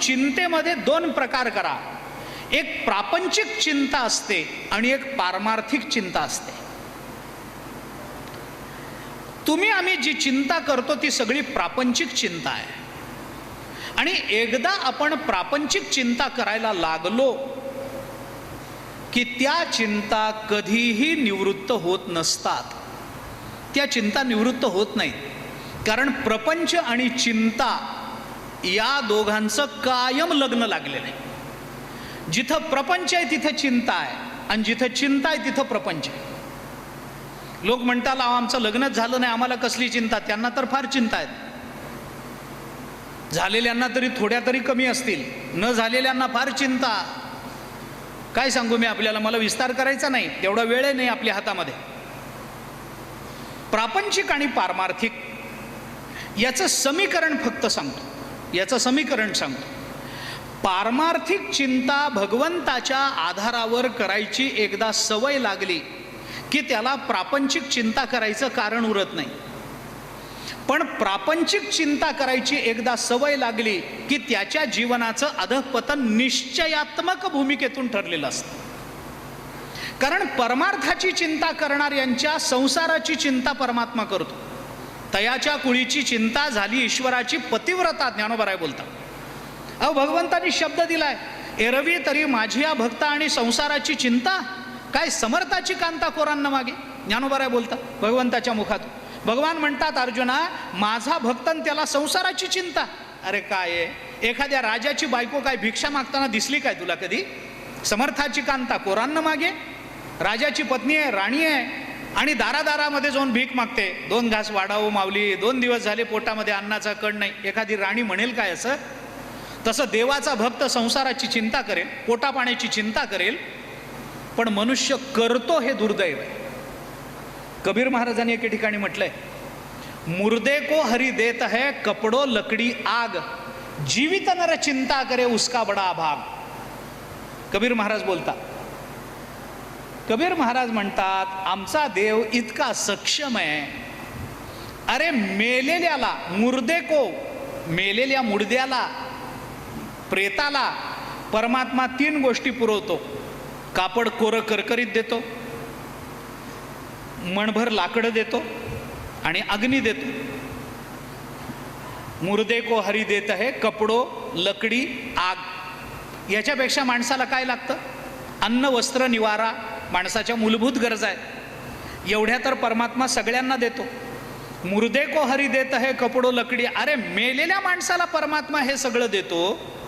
चिंतेमध्ये दोन प्रकार करा. एक प्रापंचिक चिंता असते आणि एक पारमार्थिक चिंता असते. आम्ही जी चिंता करतो ती सगळी प्रापंचिक चिंता आहे. आणि एकदा आपण प्रापंचिक चिंता करायला लागलो की त्या चिंता कधीही निवृत्त होत नसतात. त्या चिंता निवृत्त होत नाहीत, कारण प्रपंच आणि चिंता या दोघांचं कायम लग्न लागलेलं आहे. जिथं प्रपंच आहे तिथं चिंता आहे, आणि जिथं चिंता आहे तिथं प्रपंच आहे. लोक म्हणतात आमचं लग्नच झालं नाही, आम्हाला कसली चिंता. त्यांना तर फार चिंता आहेत. झालेल्यांना तरी थोड्या तरी कमी असतील, न झालेल्यांना फार चिंता. काय सांगू मी आपल्याला, मला विस्तार करायचा नाही, तेवढा वेळ नाही आपल्या हातामध्ये. प्रापंचिक आणि पारमार्थिक याचं समीकरण फक्त सांगतो, याचं समीकरण सांगतो. पारमार्थिक चिंता भगवंताच्या आधारावर करायची एकदा सवय लागली की त्याला प्रापंचिक चिंता करायचं कारण उरत नाही. पण प्रापंचिक चिंता करायची एकदा सवय लागली की त्याच्या जीवनाचं अधःपतन निश्चयात्मक भूमिकेतून ठरलेलं असतं. कारण परमार्थाची चिंता करणाऱ्यांच्या संसाराची चिंता परमात्मा करतो. तयाच्या कुळीची चिंता झाली ईश्वराची पतिव्रता, ज्ञानोबराय बोलतात. भगवंतांनी शब्द दिलाय, एरवी तरी माझी या भक्ता आणि संसाराची चिंता, काय समर्थाची कांता कोरांना मागे. ज्ञानोबराय बोलतात भगवंताच्या मुखातून. भगवान म्हणतात अर्जुना, माझा भक्त त्याला संसाराची चिंता. अरे काय आहे, एखाद्या राजाची बायको काय भिक्षा मागताना दिसली काय तुला कधी? समर्थाची कांता कोरांना मागे. राजाची पत्नी आहे, राणी आहे, आणि दारादारामध्ये जाऊन भीक मागते. 2 घास वाढावं माऊली, 2 दिवस झाले पोटामध्ये अन्नाचा कण नाही. एखादी राणी म्हणेल काय असं? तसं देवाचा भक्त संसाराची चिंता करेल, पोटापाण्याची चिंता करेल, पण मनुष्य करतो हे दुर्दैव आहे. कबीर महाराजांनी एके ठिकाणी म्हटलंय, मुर्दे को हरि देत है कपडो लकडी आग, जीवित नर चिंता करे उसका बडा अभाग. कबीर महाराज बोलतात. कबीर महाराज म्हणतात, आमचा देव इतका सक्षम आहे. अरे मेलेल्याला, मुर्दे को, मेलेल्या मुर्द्याला, प्रेताला परमात्मा 3 गोष्टी पुरवतो. कापड कोरं करकरीत देतो, मणभर लाकडं देतो, आणि अग्नी देतो. मुर्दे को हरी देत है कपडो लकडी आग. याच्यापेक्षा माणसाला काय लागतं? अन्न वस्त्र निवारा माणसाच्या मूलभूत गरजा आहेत. एवढ्या तर परमात्मा सगळ्यांना देतो. मुर्दे को हरी देत है कपडो लकडी. अरे मेलेल्या माणसाला परमात्मा हे सगळं देतो,